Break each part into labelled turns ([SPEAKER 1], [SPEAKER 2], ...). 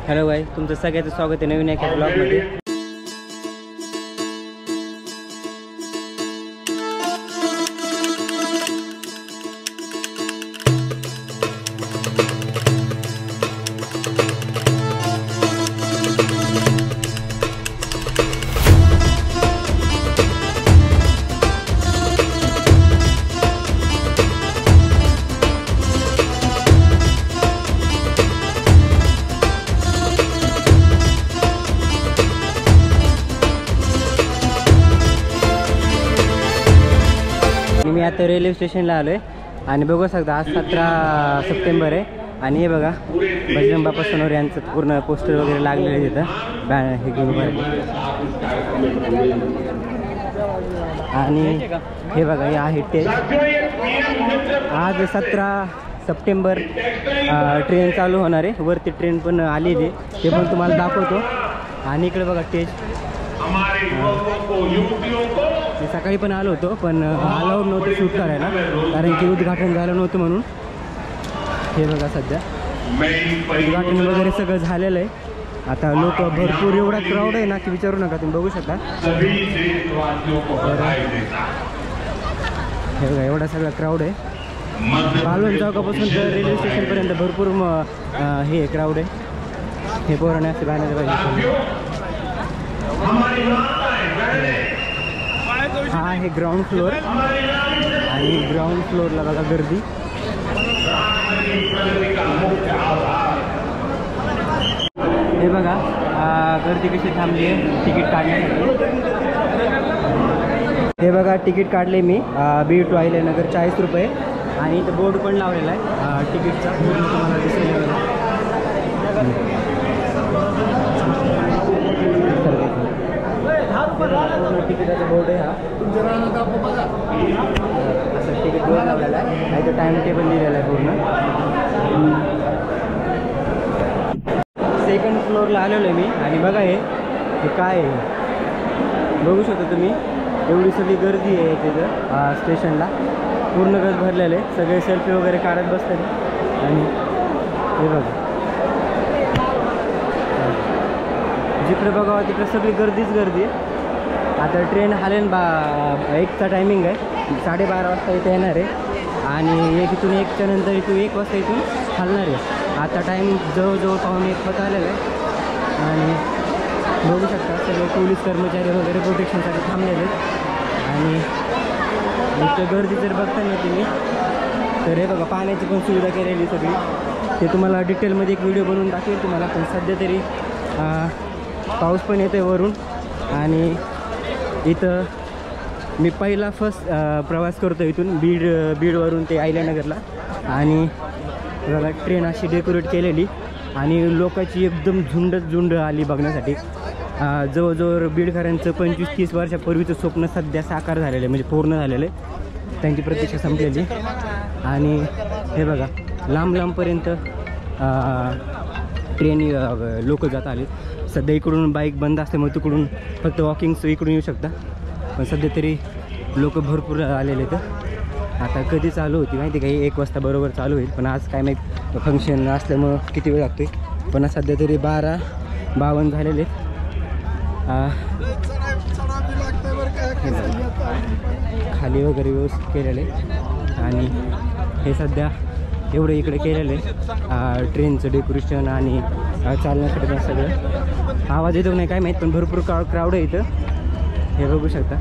[SPEAKER 1] Hello गाय, तुमचं सगळ्याचं स्वागत आहे नवीन एका ब्लॉगमध्ये। मी आता रेल्वे स्टेशनला आलो आहे आणि बघू शकता आज 17 सप्टेंबर आहे आणि हे बघा बजरंग बाप्पा सोनवणे यांचं पूर्ण पोस्टर वगैरे लागलेलं आहे तिथं हे घेऊन आणि हे बघा हे आहे ते आज 17 सप्टेंबर ट्रेन चालू होणार आहे। वरती ट्रेन पण आलेली आहे, ते पण तुम्हाला दाखवतो। आणि इकडे बघा स्टेज मी सकाळी पण आलो होतो पण अलाउड नव्हतं शूट करायला कारण की उद्घाटन झालं नव्हतं म्हणून। हे बघा सध्या उद्घाटन वगैरे सगळं झालेलं आहे। आता लोक भरपूर एवढा क्राऊड आहे ना की विचारू नका, तुम्ही बघू शकता। हे बघा एवढा सगळा क्राऊड आहे, पालवण चौकापासून तर रेल्वे स्टेशनपर्यंत भरपूर हे क्राऊड आहे। हे पोराने असे बॅनर पाहिजे। हा आहे ग्राउंड फ्लोअर आणि ग्राउंड फ्लोअरला बघा गर्दी। हे बघा गर्दी कशी थांबली आहे तिकीट काढण्यासाठी। हे बघा तिकीट काढले मी बीड टू अहिल्यानगर 40 रुपये आणि इथं बोर्ड पण लावलेला आहे तिकीटचा, पूर्ण तुम्हाला दिसेल। तिकीटाचा बोर्ड आहे हा, असं तिकीट बोर्ड लावलेला आहे आणि तो टाइम टेबल लिहिलेला आहे पूर्ण। सेकंड फ्लोअरला आलेलो आहे मी आणि बघा हे काय आहे बघू शकता तुम्ही। एवढी सगळी गर्दी आहे तिथं स्टेशनला, पूर्ण गज भरलेलं आहे, सगळे सेल्फी वगैरे काढत बसतात आणि हे बघा जिकडे बघावं तिकडे सगळी गर्दीच गर्दी आहे। आता ट्रेन हालेन 1चा टायमिंग आहे, 12:30 वाजता इथे येणार आहे आणि इथून 1च्या नंतर इथून 1 वाजता इथून हलणार आहे। आता टाईम जवळजवळ 1:15 होत आलेला आहे आणि बघू शकता सगळे पोलीस कर्मचारी वगैरे प्रोटेक्शनसाठी थांबलेले आहेत। आणि इथं गर्दी जर बघता ना तुम्ही तर हे बघा पाण्याची पण सुविधा केलेली सगळी, ते तुम्हाला डिटेलमध्ये एक व्हिडिओ बनवून दाखवेल तुम्हाला। पण सध्या तरी पाऊस पण येतो आहे वरून आणि इथं मी पहिला फर्स्ट प्रवास करतो इथून बीडवरून ते अहिल्यानगरला। आणि बघा ट्रेन अशी डेकोरेट केलेली आणि लोकांची एकदम झुंड आली बघण्यासाठी। जवळजवळ बीडकरांचं 25-30 वर्षापूर्वीचं स्वप्न सध्या साकार झालेलं आहे, म्हणजे पूर्ण झालेलं आहे, त्यांची प्रतीक्षा संपलेली। आणि हे बघा लांब लांबपर्यंत ट्रेन लोक जात आले। सध्या इकडून बाईक बंद असल्यामुळे तिकडून फक्त वॉकिंग इकडून येऊ शकता, पण सध्या तरी लोक भरपूर आलेले आहेत। आता कधी चालू होती माहिती काही 1 वाजता बरोबर चालू होईल, पण आज काय माहीत फंक्शन असल्यामुळं किती वेळ लागतो, पण सध्या तरी 12:52 झालेले आहेत। खाली वगैरे व्यवस्थित केलेले आणि हे सध्या एवढं इकडे केलेलं आहे ट्रेनचं डेकोरेशन आणि चालण्यासाठी सगळं। आवाज येतो नाही काय माहीत, पण भरपूर क्राऊड आहे इथं, हे बघू शकता।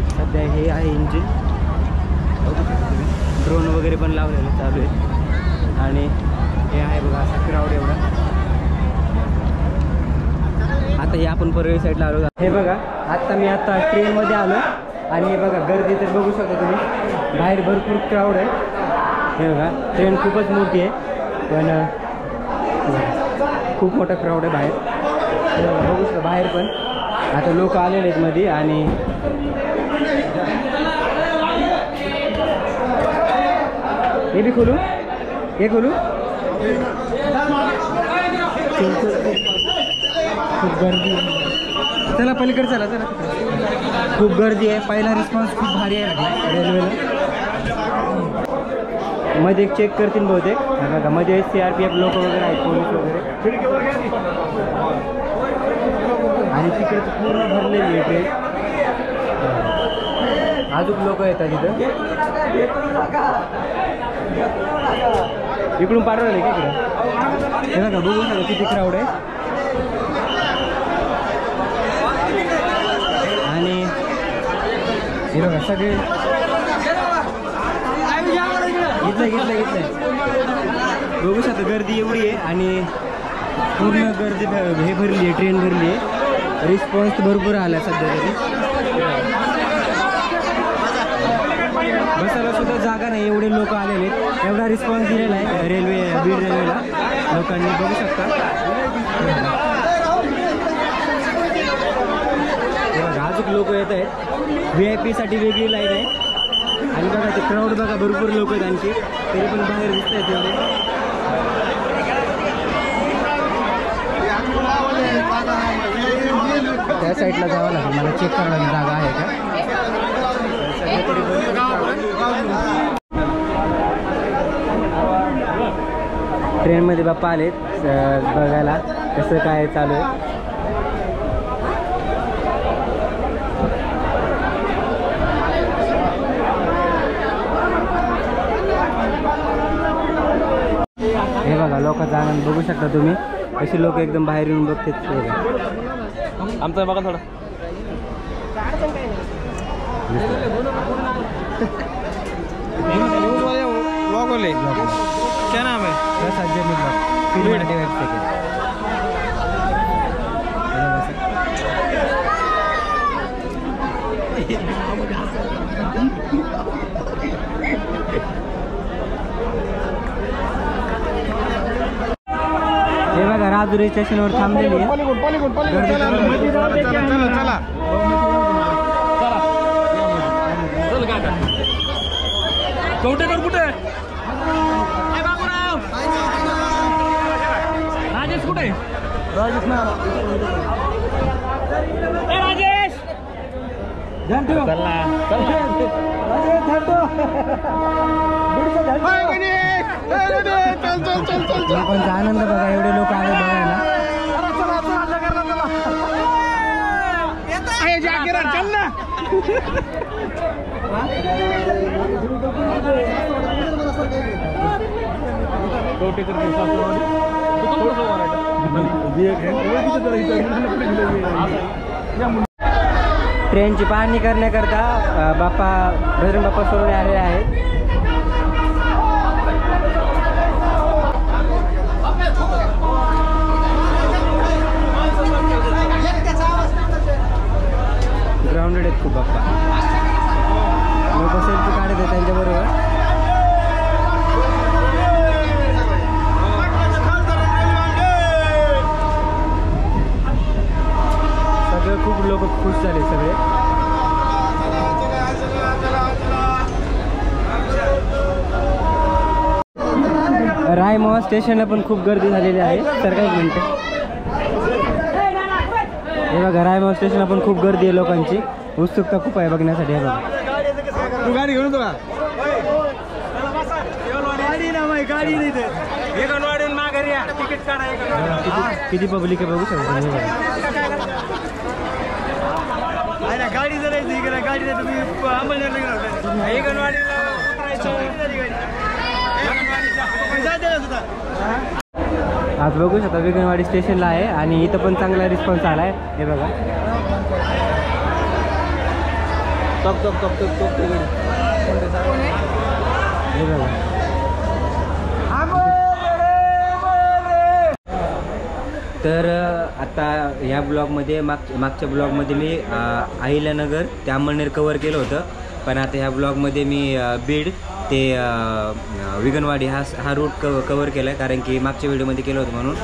[SPEAKER 1] सध्या हे आहे इंजिन, ड्रोन वगैरे पण लावलेलं चालू आहे आणि हे आहे बघा असा क्राऊड एवढा। आता हे आपण परळी साईडला आलो। हे बघा आता मी ट्रेनमध्ये आलो आणि हे बघा गर्दी तर बघू शकता तुम्ही, बाहेर भरपूर क्राऊड आहे। हे बघा ट्रेन खूपच मोठी आहे पण खूप मोठा क्राऊड आहे बाहेर, बघू शकता बाहेर पण आता लोक आलेले आहेत मध्ये। आणि हे भी खोलू, हे खोलू, खूप गर्दी चला पलीकडे चला चला. खूप गर्दी आहे. पहिला रिस्पॉन्स खूप भारी आहे रेल्वेला. मध्ये एक चेक करतील बहुतेक. बघा मध्ये CRPF लोक वगैरे आहेत, पोलीस वगैरे. आणि तिकडे पूर्ण भरलेली आहे ट्रेन. अजून लोक येतात तिथं. इकडून पाठवलं की इकडे हे बघा बघू शकता किती क्राऊड आहे. आणि हे बघा सगळे घेतलंय बघू शकता गर्दी एवढी आहे. आणि पूर्ण गर्दी हे भरली आहे, ट्रेन भरली आहे. रिस्पॉन्स भरपूर आला सध्या तरी. बसायला सुद्धा जागा नाही, एवढे लोक आलेले आहेत. एवढा रिस्पॉन्स दिलेला आहे बीड रेल्वेला लोकांनी. बघू शकता अजून लोक येत आहेत. VIP साठी वेगळी लाईन आहे. आणि बघा ते क्राऊड बघा भरपूर लोक आहेत आणखी, तरी पण बाहेर दिसत आहेत तेवढे. त्या साईडला जावं लागेल मला, चेक करायला जागा आहे का. ट्रेनमध्ये बाप्पा आलेत बघायला कसं काय चालू आहे. हे बघा लोकांचा आनंद बघू शकता तुम्ही. अशी लोक एकदम बाहेर येऊन बघतात.
[SPEAKER 2] आमचा बघा थोडा क्या नाम है?
[SPEAKER 1] हे बघा राजुरी स्टेशनवर थांबलेली आहे.
[SPEAKER 2] कवटेकर कुठे? राजेश कुठे? राजेश ना राजेश
[SPEAKER 1] लोकांचा आनंद बघा, एवढे लोक आले बघायला. ट्रेनची पाहणी करण्याकरता बाप्पा बजरंग बाप्पा सोडून आलेले आहेत. ग्राउंडेड आहेत खूप बाप्पा. लोक सेल्फी काढत आहेत त्यांच्याबरोबर. सगळे खूप लोक खुश झाले सगळे. रायमोहा स्टेशनला पण खूप गर्दी झालेली आहे. तर काही मिनिटं हे बघा रायमोहा स्टेशनला पण खूप गर्दी आहे लोकांची. उत्सुकता खूप आहे बघण्यासाठी. हे बघा
[SPEAKER 2] तू गाडी घेऊन तुला
[SPEAKER 1] किती पब्लिक आहे बघू शकता.
[SPEAKER 2] गाडी जर गाडी
[SPEAKER 1] आज बघू शकता विगणवाडी स्टेशनला आहे. आणि इथं पण चांगला रिस्पॉन्स आला आहे. हे बघा
[SPEAKER 2] top top top top top
[SPEAKER 1] हे बघा. तर आता ह्या ब्लॉगमध्ये मागच्या ब्लॉगमध्ये मी अहिल्यानगर ते अमळनेर कवर केलं होतं. पण आता ह्या ब्लॉगमध्ये मी बीड ते विगणवाडी हा रूट कवर केला आहे. कारण की मागच्या व्हिडिओमध्ये केलं होतं म्हणून.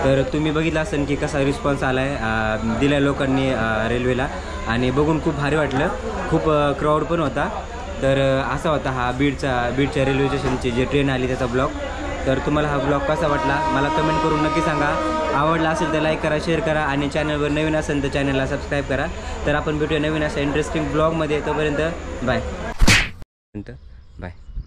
[SPEAKER 1] तर तुम्ही बघितलं असेल की कसा रिस्पॉन्स आला आहे दिला लोकांनी रेल्वेला. आणि बघून खूप भारी वाटलं. खूप क्राऊड पण होता. तर असा होता हा बीडच्या रेल्वे स्टेशनची जे ट्रेन आली त्याचा ब्लॉग. तर तुम्हाला हा ब्लॉग कसा वाटला मला कमेंट करून नक्की सांगा. आवडला असेल तर लाईक करा, शेअर करा आणि चॅनलवर नवीन असेल तर चॅनलला सबस्क्राईब करा. तर आपण भेटूया नवीन अशा इंटरेस्टिंग ब्लॉगमध्ये. तोपर्यंत बाय.